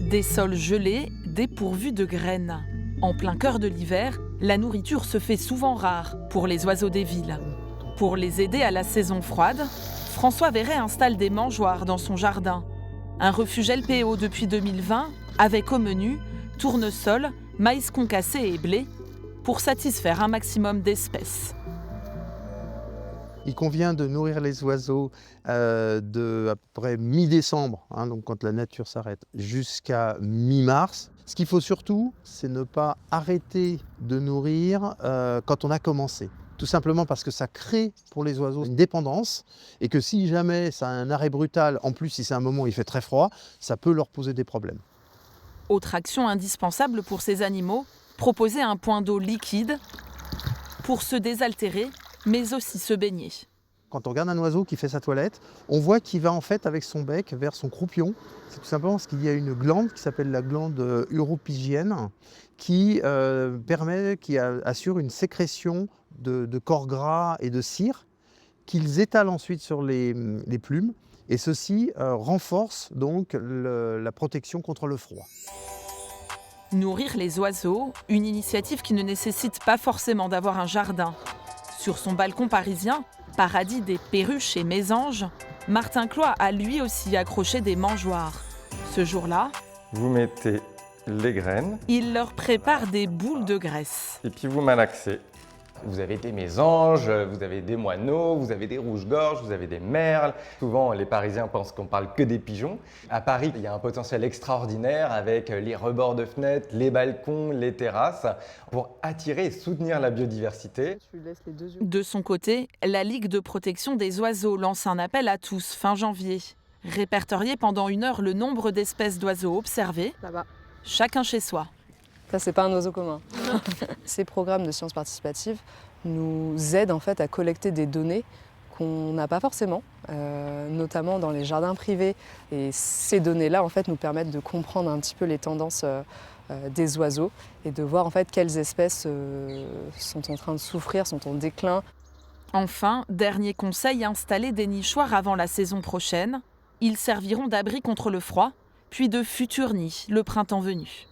Des sols gelés, dépourvus de graines. En plein cœur de l'hiver, la nourriture se fait souvent rare pour les oiseaux des villes. Pour les aider à la saison froide, François Verret installe des mangeoires dans son jardin. Un refuge LPO depuis 2020, avec au menu tournesol, maïs concassé et blé, pour satisfaire un maximum d'espèces. Il convient de nourrir les oiseaux de à peu près mi-décembre, donc quand la nature s'arrête, jusqu'à mi-mars. Ce qu'il faut surtout, c'est ne pas arrêter de nourrir quand on a commencé. Tout simplement parce que ça crée pour les oiseaux une dépendance et que si jamais ça a un arrêt brutal, en plus si c'est un moment où il fait très froid, ça peut leur poser des problèmes. Autre action indispensable pour ces animaux, proposer un point d'eau liquide pour se désaltérer, mais aussi se baigner. Quand on regarde un oiseau qui fait sa toilette, on voit qu'il va en fait avec son bec vers son croupion. C'est tout simplement parce qu'il y a une glande qui s'appelle la glande uropygienne qui assure une sécrétion de corps gras et de cire qu'ils étalent ensuite sur les plumes. Et ceci renforce donc la protection contre le froid. Nourrir les oiseaux, une initiative qui ne nécessite pas forcément d'avoir un jardin. Sur son balcon parisien, paradis des perruches et mésanges, Martin Cloix a lui aussi accroché des mangeoires. Ce jour-là, vous mettez les graines. Il leur prépare des boules de graisse. Et puis vous malaxez. Vous avez des mésanges, vous avez des moineaux, vous avez des rouges-gorges, vous avez des merles. Souvent, les Parisiens pensent qu'on parle que des pigeons. À Paris, il y a un potentiel extraordinaire avec les rebords de fenêtres, les balcons, les terrasses, pour attirer et soutenir la biodiversité. De son côté, la Ligue de protection des oiseaux lance un appel à tous fin janvier. Répertorier pendant 1 heure le nombre d'espèces d'oiseaux observées, là-bas, chacun chez soi. Ça, c'est pas un oiseau commun. Ces programmes de sciences participatives nous aident en fait à collecter des données qu'on n'a pas forcément, notamment dans les jardins privés. Et ces données-là en fait, nous permettent de comprendre un petit peu les tendances des oiseaux et de voir en fait quelles espèces sont en train de souffrir, sont en déclin. Enfin, dernier conseil, installer des nichoirs avant la saison prochaine. Ils serviront d'abri contre le froid, puis de futurs nids le printemps venu.